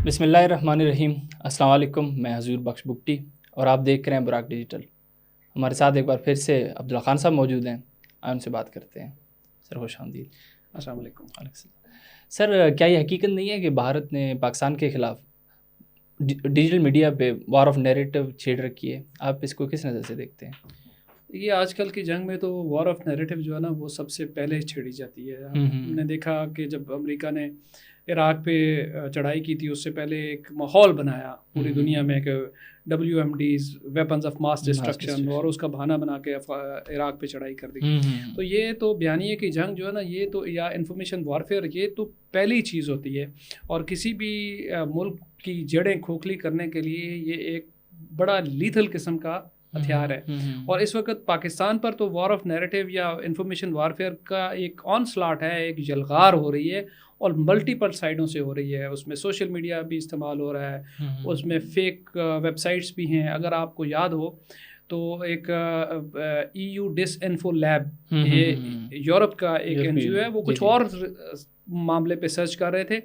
بسم اللہ الرحمن الرحیم. السلام علیکم. میں حضور بخش بگٹی اور آپ دیکھ رہے ہیں براک ڈیجیٹل. ہمارے ساتھ ایک بار پھر سے عبداللہ خان صاحب موجود ہیں. آئے ان سے بات کرتے ہیں. سر خوش آمدید. السلام علیکم. سر کیا یہ حقیقت نہیں ہے کہ بھارت نے پاکستان کے خلاف ڈیجیٹل میڈیا پہ وار آف نیریٹو چھیڑ رکھی ہے؟ آپ اس کو کس نظر سے دیکھتے ہیں؟ یہ آج کل کی جنگ میں تو وار آف نیریٹو جو ہے نا وہ سب سے پہلے چھیڑی جاتی ہے. ہم نے دیکھا کہ جب امریکہ نے عراق پہ چڑھائی کی تھی اس سے پہلے ایک ماحول بنایا پوری دنیا میں کہ WMDs weapons of mass destruction اور اس کا بہانہ بنا کے عراق پہ چڑھائی کر دی. تو یہ تو بیانیے کی جنگ جو ہے نا یہ تو یا انفارمیشن وارفیئر یہ تو پہلی چیز ہوتی ہے اور کسی بھی ملک کی جڑیں کھوکھلی کرنے کے لیے یہ ایک بڑا لیتھل قسم کا ہتھیار ہے. اور اس وقت پاکستان پر تو وار آف نیریٹو یا انفارمیشن وارفیئر کا ایک آن سلاٹ ہے, ایک جلغار ہو رہی ہے اور ملٹیپل سائڈوں سے ہو رہی ہے. اس میں سوشل میڈیا بھی استعمال ہو رہا ہے, اس میں فیک ویب سائٹس بھی ہیں. اگر آپ کو یاد ہو تو ایک EU ڈس انفو لیب یہ یورپ کا ایک NGO ہے, وہ کچھ اور معاملے پہ سرچ کر رہے تھے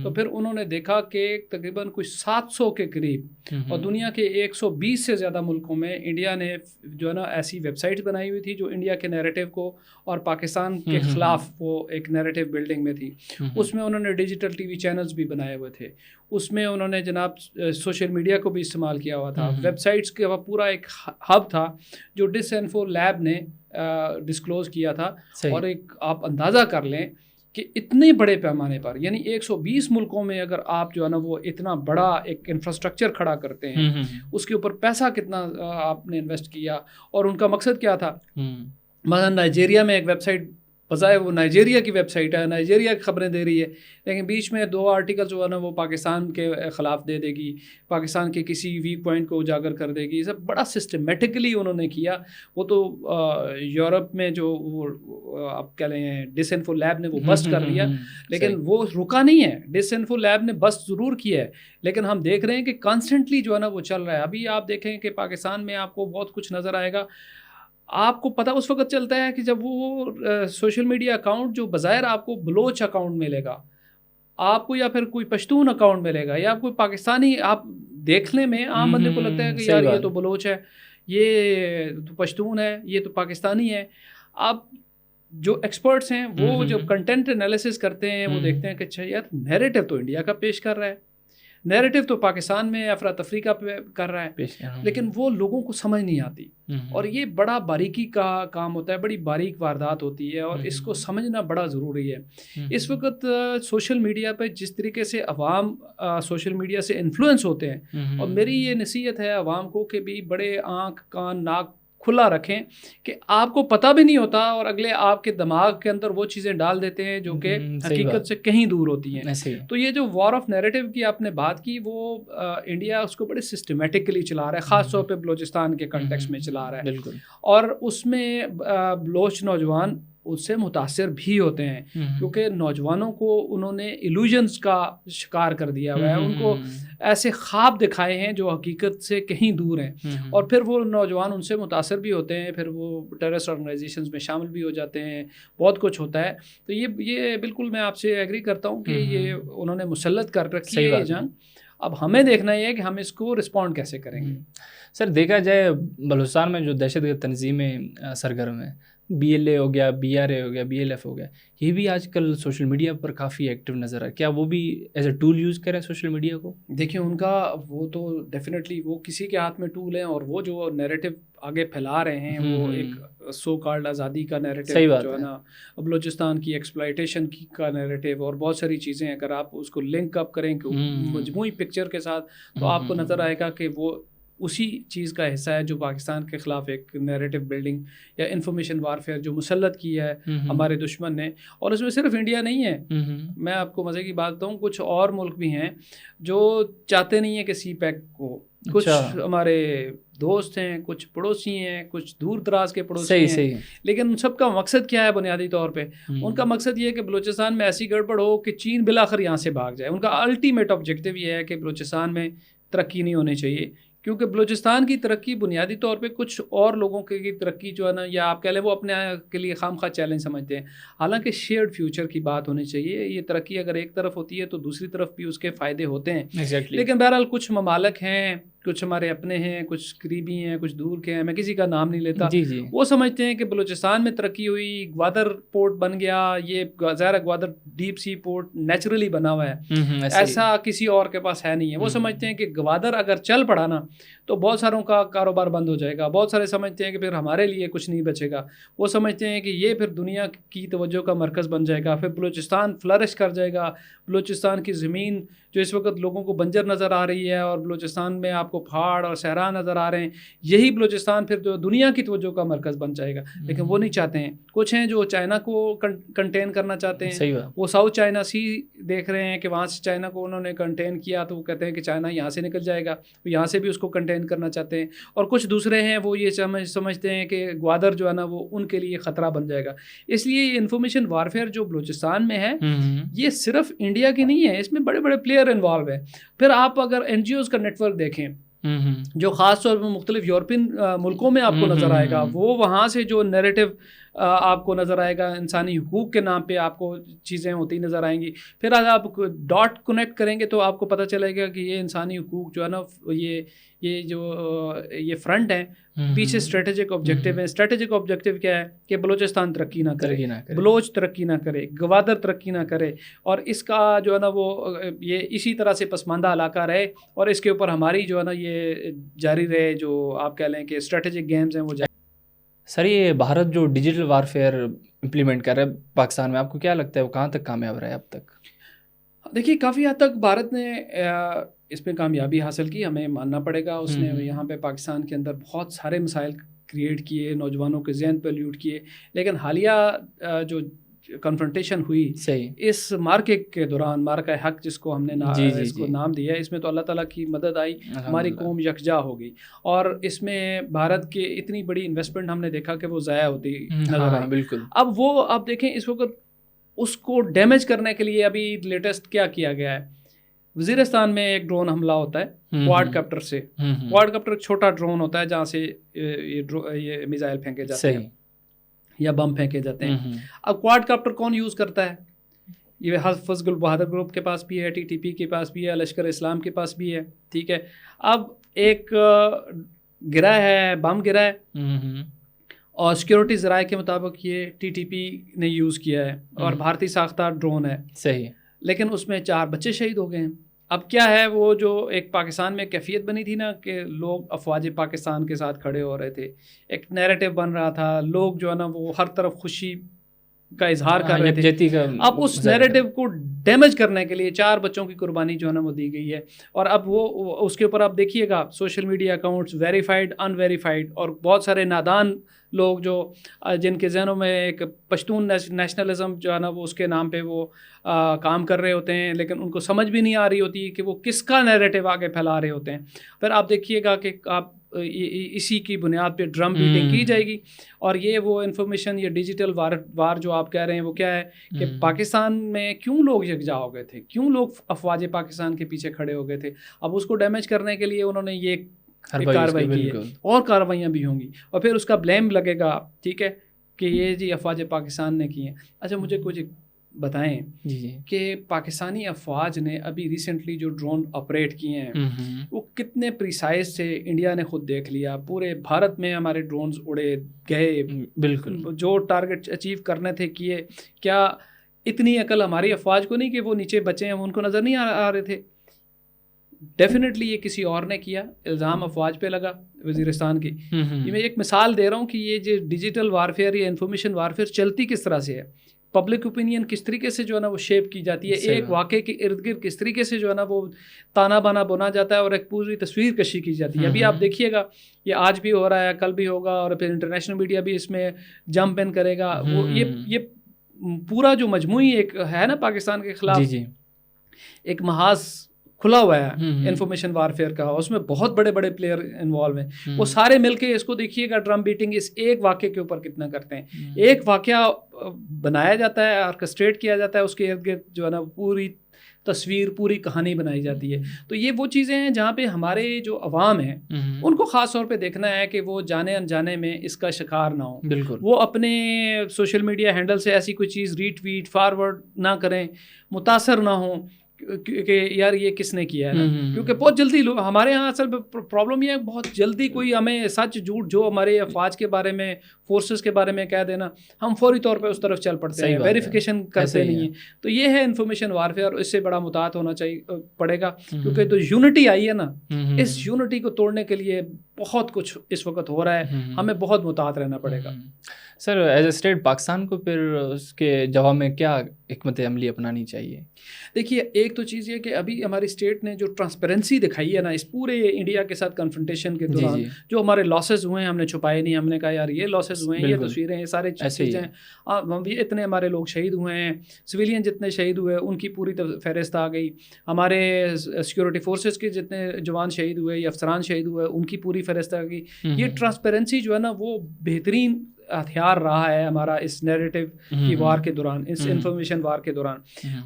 تو پھر انہوں نے دیکھا کہ تقریباً کچھ 700 کے قریب اور دنیا کے 120 سے زیادہ ملکوں میں انڈیا نے جو ہے نا ایسی ویب سائٹس بنائی ہوئی تھی جو انڈیا کے نیریٹو کو اور پاکستان کے خلاف وہ ایک نیریٹو بلڈنگ میں تھی. اس میں انہوں نے ڈیجیٹل ٹی وی چینلز بھی بنائے ہوئے تھے, اس میں انہوں نے جناب سوشل میڈیا کو بھی استعمال کیا ہوا تھا. ویب سائٹس کا پورا ایک ہب تھا جو ڈس انفو لیب نے ڈسکلوز کیا تھا. اور ایک آپ اندازہ کر لیں کہ اتنے بڑے پیمانے پر یعنی 120 ملکوں میں اگر آپ جو ہے نا وہ اتنا بڑا ایک انفراسٹرکچر کھڑا کرتے ہیں, اس کے اوپر پیسہ کتنا آپ نے انویسٹ کیا اور ان کا مقصد کیا تھا. مثلا نائجیریا میں ایک ویب سائٹ بظاہر وہ نائجیریا کی ویب سائٹ ہے, نائجیریا کی خبریں دے رہی ہے, لیکن بیچ میں 2 آرٹیکل جو ہے نا وہ پاکستان کے خلاف دے دے گی, پاکستان کے کسی ویک پوائنٹ کو اجاگر کر دے گی. یہ سب بڑا سسٹمیٹکلی انہوں نے کیا. وہ تو یورپ میں جو وہ آپ کہہ لیں ڈس انفو لیب نے وہ بسٹ کر لیا, لیکن وہ رکا نہیں ہے. ڈس انفو لیب نے بسٹ ضرور کیا ہے, لیکن ہم دیکھ رہے ہیں کہ کانسٹنٹلی جو ہے نا وہ چل رہا ہے. ابھی آپ دیکھیں کہ پاکستان میں آپ کو بہت کچھ نظر آئے گا. آپ کو پتہ اس وقت چلتا ہے کہ جب وہ سوشل میڈیا اکاؤنٹ جو بظاہر آپ کو بلوچ اکاؤنٹ ملے گا آپ کو, یا پھر کوئی پشتون اکاؤنٹ ملے گا, یا کوئی پاکستانی, آپ دیکھنے میں عام بندے کو لگتا ہے کہ یار یہ تو بلوچ ہے, یہ تو پشتون ہے, یہ تو پاکستانی ہے. آپ جو ایکسپرٹس ہیں وہ جب کنٹینٹ انالیسس کرتے ہیں وہ دیکھتے ہیں کہ اچھا یار نیریٹو تو انڈیا کا پیش کر رہا ہے, نیریٹو تو پاکستان میں افراتفری کا کر رہا ہے, لیکن وہ لوگوں کو سمجھ نہیں آتی. اور یہ بڑا باریکی کا کام ہوتا ہے, بڑی باریک واردات ہوتی ہے اور اس کو سمجھنا بڑا ضروری ہے. اس وقت سوشل میڈیا پہ جس طریقے سے عوام سوشل میڈیا سے انفلوئنس ہوتے ہیں, اور میری یہ نصیحت ہے عوام کو کہ بھی بڑے آنکھ کان ناک کھلا رکھیں کہ آپ کو پتہ بھی نہیں ہوتا اور اگلے آپ کے دماغ کے اندر وہ چیزیں ڈال دیتے ہیں جو کہ حقیقت سے کہیں دور ہوتی ہیں. تو یہ جو وار آف نیریٹو کی آپ نے بات کی وہ انڈیا اس کو بڑے سسٹمیٹکلی چلا رہا ہے, خاص طور پہ بلوچستان کے کنٹیکسٹ میں چلا رہا ہے. اور اس میں بلوچ نوجوان اس سے متاثر بھی ہوتے ہیں کیونکہ نوجوانوں کو انہوں نے ایلوژنس کا شکار کر دیا ہوا ہے. ان کو ایسے خواب دکھائے ہیں جو حقیقت سے کہیں دور ہیں, اور پھر وہ نوجوان ان سے متاثر بھی ہوتے ہیں, پھر وہ ٹیررسٹ آرگنائزیشنز میں شامل بھی ہو جاتے ہیں, بہت کچھ ہوتا ہے. تو یہ بالکل میں آپ سے ایگری کرتا ہوں کہ یہ انہوں نے مسلط کر رکھی ہے یہ جنگ. اب ہمیں دیکھنا یہ ہے کہ ہم اس کو رسپونڈ کیسے کریں گے. سر دیکھا جائے بلوچستان میں جو دہشت گرد تنظیمیں سرگرم ہیں, BLA ہو گیا, BRA ہو گیا, BLF ہو گیا, یہ بھی آج کل سوشل میڈیا پر کافی ایکٹیو نظر آئے. کیا وہ بھی ایز اے ٹول یوز کریں سوشل میڈیا کو؟ دیکھیں ان کا وہ تو ڈیفینیٹلی وہ کسی کے ہاتھ میں ٹول ہیں, اور وہ جو نیریٹو آگے پھیلا رہے ہیں وہ ایک سو کالڈ آزادی کا نیریٹو جو ہے نا, بلوچستان کی ایکسپلائٹیشن کا نیریٹو اور بہت ساری چیزیں, اگر آپ اس کو لنک اپ کریں کہ مجموعی پکچر کے ساتھ تو آپ کو نظر آئے گا کہ وہ اسی چیز کا حصہ ہے جو پاکستان کے خلاف ایک نیریٹو بلڈنگ یا انفارمیشن وارفیئر جو مسلط کی ہے ہمارے دشمن نے. اور اس میں صرف انڈیا نہیں ہے, میں آپ کو مزے کی بات بتاؤں, کچھ اور ملک بھی ہیں جو چاہتے نہیں ہیں کہ CPEC کو. کچھ ہمارے دوست ہیں, کچھ پڑوسی ہیں, کچھ دور دراز کے پڑوسی ہیں, لیکن ان سب کا مقصد کیا ہے بنیادی طور پہ؟ ان کا مقصد یہ ہے کہ بلوچستان میں ایسی گڑبڑ ہو کہ چین بالآخر یہاں سے بھاگ جائے. ان کا الٹیمیٹ آبجیکٹیو یہ ہے کہ بلوچستان میں ترقی نہیں ہونی چاہیے کیونکہ بلوچستان کی ترقی بنیادی طور پہ کچھ اور لوگوں کی ترقی جو ہے نا، یا آپ کہہ لیں وہ اپنے کے لیے خام خواہ چیلنج سمجھتے ہیں، حالانکہ شیئرڈ فیوچر کی بات ہونی چاہیے. یہ ترقی اگر ایک طرف ہوتی ہے تو دوسری طرف بھی اس کے فائدے ہوتے ہیں. لیکن بہرحال کچھ ممالک ہیں، کچھ ہمارے اپنے ہیں، کچھ قریبی ہیں، کچھ دور کے ہیں، میں کسی کا نام نہیں لیتا، وہ سمجھتے ہیں کہ بلوچستان میں ترقی ہوئی، گوادر پورٹ بن گیا، یہ ظاہر Gwadar deep sea port naturally بنا ہوا ہے، ایسا کسی اور کے پاس ہے نہیں ہے. وہ سمجھتے ہیں کہ گوادر اگر چل پڑا نا تو بہت ساروں کا کاروبار بند ہو جائے گا. بہت سارے سمجھتے ہیں کہ پھر ہمارے لیے کچھ نہیں بچے گا. وہ سمجھتے ہیں کہ یہ پھر دنیا کی توجہ کا مرکز بن جائے گا، پھر بلوچستان فلرش کر جائے گا. بلوچستان کی زمین جو اس وقت لوگوں کو بنجر نظر آ رہی ہے، اور بلوچستان میں آپ کو پہاڑ اور صحرا نظر آ رہے ہیں، یہی بلوچستان پھر جو دنیا کی توجہ کا مرکز بن جائے گا. لیکن وہ نہیں چاہتے ہیں. کچھ ہیں جو چائنا کو کنٹین کرنا چاہتے ہیں، وہ ساؤتھ چائنا سی دیکھ رہے ہیں کہ وہاں سے چائنا کو انہوں نے کنٹین کیا تو وہ کہتے ہیں کہ چائنا یہاں سے نکل جائے گا، یہاں سے بھی اس کو کنٹین کرنا چاہتے ہیں. اور کچھ دوسرے ہیں وہ یہ سمجھتے ہیں کہ گوادر جو ہے نا وہ ان کے لیے خطرہ بن جائے گا. اس لیے یہ انفارمیشن وارفیئر جو بلوچستان میں ہے یہ صرف انڈیا کی نہیں ہے، اس میں بڑے بڑے پلیئر انوالو ہیں. پھر آپ اگر این جی اوز کا نیٹ ورک دیکھیں جو خاص طور پر مختلف یورپین ملکوں میں آپ کو نظر آئے گا، وہ وہاں سے جو نیریٹو آپ کو نظر آئے گا، انسانی حقوق کے نام پہ آپ کو چیزیں ہوتی نظر آئیں گی. پھر آپ ڈاٹ کنیکٹ کریں گے تو آپ کو پتہ چلے گا کہ یہ انسانی حقوق جو ہے نا یہ فرنٹ ہیں، پیچھے اسٹریٹجک آبجیکٹیو ہے. اسٹریٹجک آبجیکٹیو کیا ہے کہ بلوچستان ترقی نہ کرے، بلوچ ترقی نہ کرے، گوادر ترقی نہ کرے، اور اس کا جو ہے نا وہ یہ اسی طرح سے پسماندہ علاقہ رہے، اور اس کے اوپر ہماری جو ہے نا یہ جاری رہے، جو آپ کہہ لیں کہ اسٹریٹجک گیمز ہیں وہ جاری. سر یہ بھارت جو ڈیجیٹل وارفیئر امپلیمنٹ کر رہا ہے پاکستان میں، آپ کو کیا لگتا ہے وہ کہاں تک کامیاب رہا ہے اب تک؟ دیکھیے کافی حد تک بھارت نے اس میں کامیابی حاصل کی، ہمیں ماننا پڑے گا. اس نے یہاں پہ پاکستان کے اندر بہت سارے مسائل کریٹ کیے، نوجوانوں کے ذہن پہ لیوٹ کیے. لیکن حالیہ جو کنفرنٹیشن ہوئی اس مارکے کے دوران، مارکہ حق جس کو ہم نے اس کو نام دیا، اس میں تو اللہ تعالیٰ کی مدد آئی، ہماری قوم یکجا ہو گئی. اور اس میں بھارت کی اتنی بڑی انویسٹمنٹ ہم نے دیکھا کہ وہ ضائع ہوتی نظر آئی. بالکل. اب وہ آپ دیکھیں اس وقت اس کو ڈیمیج کرنے کے لیے ابھی لیٹسٹ کیا گیا ہے، وزیرستان میں ایک ڈرون حملہ ہوتا ہے کوارڈ کاپٹر سے. کوارڈ کاپٹر ایک چھوٹا ڈرون ہوتا ہے جہاں سے یہ میزائل پھینکے جاتے ہیں یا بم پھینکے جاتے ہیں. اب کوارڈ کاپٹر کون یوز کرتا ہے؟ یہ حفظ گل بہادر گروپ کے پاس بھی ہے، ٹی ٹی پی کے پاس بھی ہے، لشکر اسلام کے پاس بھی ہے. ٹھیک ہے، اب ایک گرا ہے، بم گرا ہے، اور سیکیورٹی ذرائع کے مطابق یہ ٹی ٹی پی نے یوز کیا ہے اور بھارتی ساختہ ڈرون ہے. صحیح. لیکن اس میں 4 بچے شہید ہو گئے ہیں. اب کیا ہے، وہ جو ایک پاکستان میں کیفیت بنی تھی نا کہ لوگ افواج پاکستان کے ساتھ کھڑے ہو رہے تھے، ایک نیریٹو بن رہا تھا، لوگ جو ہے نا وہ ہر طرف خوشی کا اظہار کر رہے تھے. اب اس نیریٹو کو ڈیمیج کرنے کے لیے 4 بچوں کی قربانی جو ہے نا وہ دی گئی ہے. اور اب وہ اس کے اوپر آپ دیکھیے گا social media accounts verified unverified, اور بہت سارے نادان لوگ جو جن کے ذہنوں میں ایک پشتون نیشنلزم جو ہے نا وہ اس کے نام پہ وہ کام کر رہے ہوتے ہیں، لیکن ان کو سمجھ بھی نہیں آ رہی ہوتی کہ وہ کس کا نیریٹو آگے پھیلا رہے ہوتے ہیں. پھر آپ دیکھیے گا کہ آپ اسی کی بنیاد پہ ڈرم بیٹنگ کی جائے گی. اور یہ وہ انفارمیشن، یہ ڈیجیٹل وار جو آپ کہہ رہے ہیں وہ کیا ہے کہ پاکستان میں کیوں لوگ یکجا ہو گئے تھے، کیوں لوگ افواج پاکستان کے پیچھے کھڑے ہو گئے تھے. اب اس کو ڈیمیج کرنے کے لیے انہوں نے یہ کارروائی کی ہے، اور کارروائیاں بھی ہوں گی، اور پھر اس کا بلیم لگے گا. ٹھیک ہے کہ یہ جی افواج پاکستان نے کی ہیں. اچھا مجھے کچھ بتائیں کہ پاکستانی افواج نے ابھی ریسنٹلی جو ڈرون آپریٹ کیے ہیں وہ کتنے پریسائز سے انڈیا نے خود دیکھ لیا. پورے بھارت میں ہمارے ڈرونز اڑے گئے، بالکل جو ٹارگٹ اچیو کرنے تھے کیے. کیا اتنی عقل ہماری افواج کو نہیں کہ وہ نیچے بچے ہیں، ان کو نظر نہیں آ رہے تھے؟ ڈیفینیٹلی یہ کسی اور نے کیا، الزام افواج پہ لگا وزیرستان کی. یہ میں ایک مثال دے رہا ہوں کہ یہ جو ڈیجیٹل وارفیئر یا انفارمیشن وارفیئر چلتی کس طرح سے ہے، پبلک اوپینین کس طریقے سے جو ہے نا وہ شیپ کی جاتی ہے، ایک واقعے کے ارد گرد کس طریقے سے جو ہے نا وہ تانا بانا بنا جاتا ہے اور ایک پوری تصویر کشی کی جاتی ہے. ابھی آپ دیکھیے گا یہ آج بھی ہو رہا ہے، کل بھی ہوگا، اور پھر انٹرنیشنل میڈیا بھی اس میں جمپ ان کرے گا. وہ یہ پورا جو مجموعی ایک ہے نا پاکستان کے خلاف ایک محاذ کھلا ہوا ہے انفارمیشن وارفیئر کا, اس میں بہت بڑے بڑے پلیئر انوالو ہیں, وہ سارے مل کے اس کو دیکھیے گا ڈرم بیٹنگ اس ایک واقعے کے اوپر کتنا کرتے ہیں. ایک واقعہ بنایا جاتا ہے, آرکسٹریٹ کیا جاتا ہے, اس کے ارد گرد جو ہے نا پوری تصویر, پوری کہانی بنائی جاتی ہے. تو یہ وہ چیزیں ہیں جہاں پہ ہمارے جو عوام ہیں ان کو خاص طور پہ دیکھنا ہے کہ وہ جانے انجانے میں اس کا شکار نہ ہو. بالکل, وہ اپنے سوشل میڈیا ہینڈل سے ایسی کوئی چیز ری ٹویٹ فارورڈ نہ کریں, متاثر نہ ہوں کہ یار یہ کس نے کیا ہے, کیونکہ بہت جلدی ہمارے یہاں اصل پرابلم یہ ہے, بہت جلدی کوئی ہمیں سچ جھوٹ جو ہمارے افواج کے بارے میں, فورسز کے بارے میں کہہ دینا, ہم فوری طور پہ اس طرف چل پڑتے ہیں, ویریفیکیشن کرتے نہیں ہیں. تو یہ ہے انفارمیشن وارفیئر, اس سے بڑا محتاط ہونا چاہیے پڑے گا, کیونکہ جو یونٹی آئی ہے نا, اس یونٹی کو توڑنے کے لیے بہت کچھ اس وقت ہو رہا ہے, ہمیں بہت محتاط رہنا پڑے گا. سر ایز اے اسٹیٹ پاکستان کو پھر اس کے جواب میں کیا حکمت عملی اپنانی چاہیے؟ دیکھیے, ایک تو چیز یہ کہ ابھی ہماری اسٹیٹ نے جو ٹرانسپیرنسی دکھائی ہے نا اس پورے انڈیا کے ساتھ کنفرنٹیشن کے دوران, جو ہمارے لاسز ہوئے ہیں ہم نے چھپائے نہیں, ہم نے کہا یار یہ لاسز ہوئے ہیں, یہ تصویریں, یہ سارے چیزیں, اتنے ہمارے لوگ شہید ہوئے ہیں, سویلین جتنے شہید ہوئے ان کی پوری فہرست آ گئی, ہمارے سیکورٹی فورسز کے جتنے جوان شہید ہوئے یا افسران شہید ہوئے ان کی پوری فہرست آ گئی. یہ ٹرانسپیرنسی جو ہے نا وہ بہترین ہتھیار رہا ہے ہمارا اس نیریٹو کی وار کے دوران, اس انفارمیشن وار کے دوران.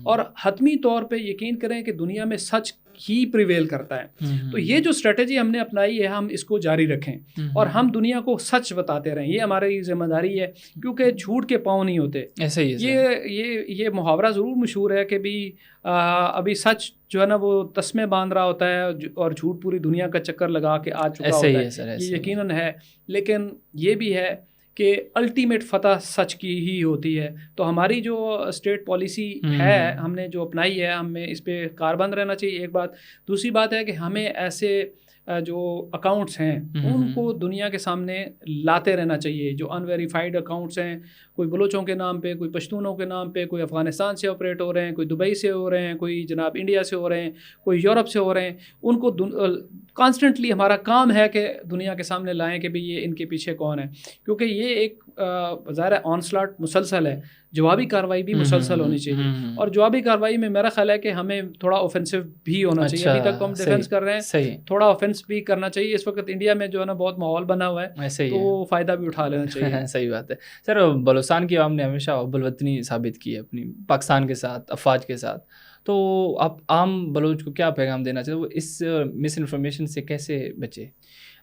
اور حتمی طور پہ یقین کریں کہ دنیا میں سچ ہی پریویل کرتا ہے. تو یہ جو اسٹریٹجی ہم نے اپنائی ہے ہم اس کو جاری رکھیں اور ہم دنیا کو سچ بتاتے رہیں, یہ ہماری ذمہ داری ہے, کیونکہ جھوٹ کے پاؤں نہیں ہوتے. ایسے ہی یہ محاورہ ضرور مشہور ہے کہ بھی ابھی سچ جو ہے نا وہ تسمے باندھ رہا ہوتا ہے اور جھوٹ پوری دنیا کا چکر لگا کے آ چکا ہوتا ہے. یہ یقیناً ہے, لیکن یہ بھی ہے کہ الٹیمیٹ فتح سچ کی ہی ہوتی ہے. تو ہماری جو اسٹیٹ پالیسی ہے ہم نے جو اپنائی ہے, ہمیں اس پہ کاربند رہنا چاہیے, ایک بات. دوسری بات ہے کہ ہمیں ایسے جو اکاؤنٹس ہیں ان کو دنیا کے سامنے لاتے رہنا چاہیے, جو ان ویریفائڈ اکاؤنٹس ہیں, کوئی بلوچوں کے نام پہ, کوئی پشتونوں کے نام پہ, کوئی افغانستان سے آپریٹ ہو رہے ہیں, کوئی دبئی سے ہو رہے ہیں, کوئی جناب انڈیا سے ہو رہے ہیں, کوئی یورپ سے ہو رہے ہیں. ان کو کانسٹنٹلی ہمارا کام ہے کہ دنیا کے سامنے لائیں کہ بھئی یہ ان کے پیچھے کون ہے, کیونکہ یہ ایک ظاہر آن سلاٹ مسلسل ہے, جوابی کارروائی بھی مسلسل ہونی چاہیے. اور جوابی کارروائی میں میرا خیال ہے کہ ہمیں تھوڑا اوفینسو بھی ہونا چاہیے. ابھی تک تو ہم ڈیفینس کر رہے ہیں, تھوڑا اوفینس بھی کرنا چاہیے. اس وقت انڈیا میں جو ہے نا بہت ماحول بنا ہوا ہے, تو فائدہ بھی اٹھا لینا چاہیے. صحیح بات ہے. سر بلوچستان کی عوام نے ہمیشہ حب الوطنی ثابت کی ہے اپنی پاکستان کے ساتھ, افواج کے ساتھ. تو آپ عام بلوچ کو کیا پیغام دینا چاہتے ہیں, وہ اس مس انفارمیشن سے کیسے بچے؟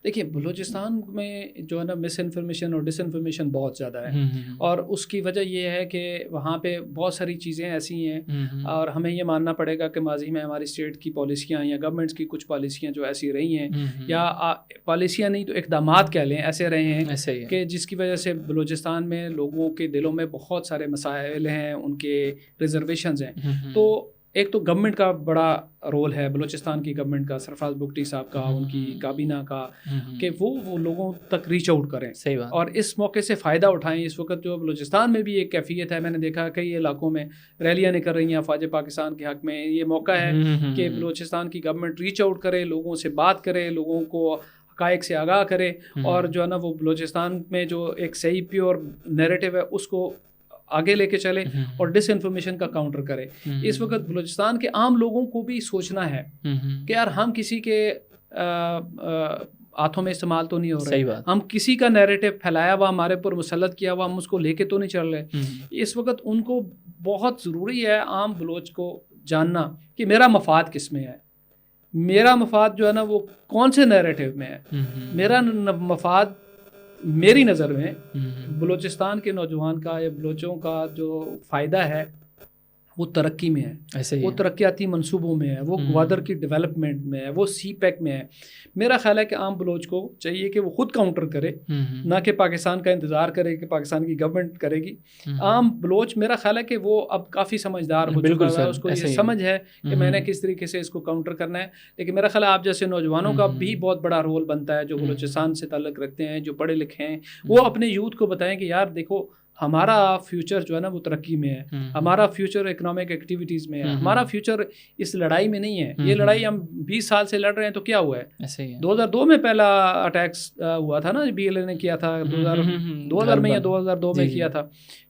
دیکھیے, بلوچستان میں جو ہے نا مس انفارمیشن اور ڈس انفارمیشن بہت زیادہ ہے, اور اس کی وجہ یہ ہے کہ وہاں پہ بہت ساری چیزیں ایسی ہیں, اور ہمیں یہ ماننا پڑے گا کہ ماضی میں ہماری اسٹیٹ کی پالیسیاں یا گورنمنٹس کی کچھ پالیسیاں جو ایسی رہی ہیں, یا پالیسیاں نہیں تو اقدامات کہہ لیں, ایسے رہے ہیں کہ جس کی وجہ سے بلوچستان میں لوگوں کے دلوں میں بہت سارے مسائل ہیں, ان کے ریزرویشنز ہیں. تو ایک تو گورنمنٹ کا بڑا رول ہے, بلوچستان کی گورنمنٹ کا, سرفراز بگٹی صاحب کا, ان کی کابینہ کا, کہ وہ لوگوں تک ریچ آؤٹ کریں اور اس موقع سے فائدہ اٹھائیں. اس وقت جو بلوچستان میں بھی ایک کیفیت ہے, میں نے دیکھا کئی علاقوں میں ریلیاں نکل رہی ہیں افواج پاکستان کے حق میں. یہ موقع ہے کہ بلوچستان کی گورنمنٹ ریچ آؤٹ کرے, لوگوں سے بات کرے, لوگوں کو حقائق سے آگاہ کرے, اور جو ہے نا وہ بلوچستان میں جو ایک صحیح پیور نیریٹو ہے اس کو آگے لے کے چلے اور ڈس انفارمیشن کا کاؤنٹر کرے. اس وقت بلوچستان کے عام لوگوں کو بھی سوچنا ہے کہ یار ہم کسی کے ہاتھوں میں استعمال تو نہیں ہو رہے, ہم کسی کا نیریٹو پھیلایا ہوا, ہمارے پر مسلط کیا ہوا, ہم اس کو لے کے تو نہیں چل رہے. اس وقت ان کو بہت ضروری ہے, عام بلوچ کو جاننا کہ میرا مفاد کس میں ہے, میرا مفاد جو ہے نا وہ کون سے نیریٹو میں ہے. میرا مفاد میری نظر میں بلوچستان کے نوجوان کا یا بلوچوں کا جو فائدہ ہے وہ ترقی میں ہے, وہ ترقیاتی منصوبوں میں ہے, وہ گوادر کی ڈیولپمنٹ میں ہے, وہ سی پیک میں ہے. میرا خیال ہے کہ عام بلوچ کو چاہیے کہ وہ خود کاؤنٹر کرے, نہ کہ پاکستان کا انتظار کرے کہ پاکستان کی گورنمنٹ کرے گی. عام بلوچ میرا خیال ہے کہ وہ اب کافی سمجھدار ہو چکا ہے, اس کو یہ سمجھ ہے کہ میں نے کس طریقے سے اس کو کاؤنٹر کرنا ہے. لیکن میرا خیال ہے آپ جیسے نوجوانوں کا بھی بہت بڑا رول بنتا ہے جو بلوچستان سے تعلق رکھتے ہیں, جو پڑھے لکھے ہیں, وہ اپنے یوتھ کو بتائیں کہ یار دیکھو ہمارا فیوچر جو ہے نا وہ ترقی میں ہے، ہمارا فیوچر اکنامک ایکٹیویٹیز میں ہے، ہمارا فیوچر اس لڑائی میں نہیں ہے. یہ لڑائی ہم 20 سال سے لڑ رہے ہیں تو کیا ہوا ہے؟ 2002 میں پہلا اٹیکس ہوا تھا نا، BLA نے کیا تھا 2000 میں یا 2002 میں کیا تھا.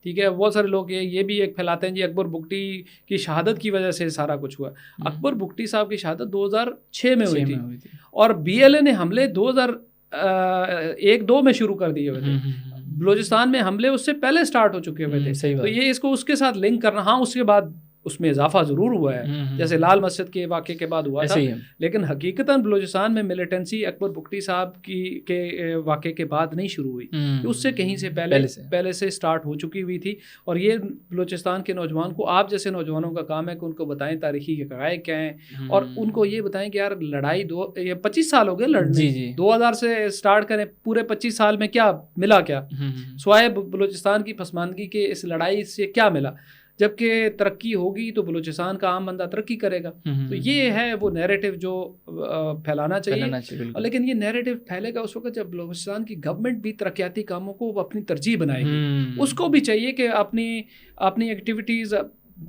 ٹھیک ہے، بہت سارے لوگ یہ بھی ایک پھیلاتے ہیں جی اکبر بگٹی کی شہادت کی وجہ سے سارا کچھ ہوا. اکبر بگٹی صاحب کی شہادت 2006 میں ہوئی تھی اور BLA نے حملے 2001-2 میں شروع کر دیے ہوئے تھے. بلوچستان میں حملے اس سے پہلے سٹارٹ ہو چکے ہوئے تھے. تو یہ اس کو اس کے ساتھ لنک کرنا، ہاں اس کے بعد اس میں اضافہ ضرور ہوا ہے، جیسے لال مسجد کے واقعے کے بعد ہوا تھا، لیکن حقیقتاً بلوچستان میں ملیٹنسی اکبر بگٹی صاحب کے واقعے کے بعد نہیں شروع ہوئی، اس سے کہیں سے پہلے سے سٹارٹ ہو چکی ہوئی تھی. اور یہ بلوچستان کے نوجوان کو، آپ جیسے نوجوانوں کا کام ہے کہ ان کو بتائیں تاریخی حقائق کیا ہیں، اور ان کو یہ بتائیں کہ یار لڑائی 25 سال ہو گئے لڑنے، 2000 سے سٹارٹ کریں، پورے 25 سال میں کیا ملا، کیا سوائے بلوچستان کی پسماندگی کے اس لڑائی سے کیا ملا؟ جبکہ ترقی ہوگی تو بلوچستان کا عام بندہ ترقی کرے گا. تو یہ ہے وہ نیریٹو جو پھیلانا چاہیے. لیکن یہ نیریٹو پھیلے گا اس وقت جب بلوچستان کی گورنمنٹ بھی ترقیاتی کاموں کو اپنی ترجیح بنائے گی. اس کو بھی چاہیے کہ اپنی ایکٹیویٹیز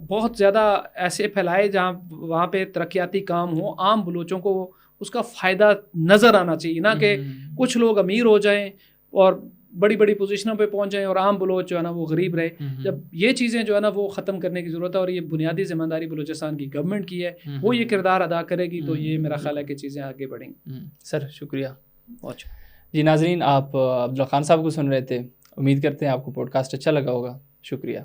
بہت زیادہ ایسے پھیلائے جہاں وہاں پہ ترقیاتی کام ہوں، عام بلوچوں کو اس کا فائدہ نظر آنا چاہیے، نہ کہ کچھ لوگ امیر ہو جائیں اور بڑی بڑی پوزیشنوں پہ پہنچ جائیں اور عام بلوچ جو ہے نا وہ غریب رہے. جب یہ چیزیں جو ہے نا وہ ختم کرنے کی ضرورت ہے، اور یہ بنیادی ذمہ داری بلوچستان کی گورنمنٹ کی ہے، وہ یہ کردار ادا کرے گی تو یہ میرا خیال ہے کہ چیزیں آگے بڑھیں گی. سر شکریہ. جی ناظرین، آپ عبداللہ خان صاحب کو سن رہے تھے، امید کرتے ہیں آپ کو پوڈ کاسٹ اچھا لگا ہوگا. شکریہ.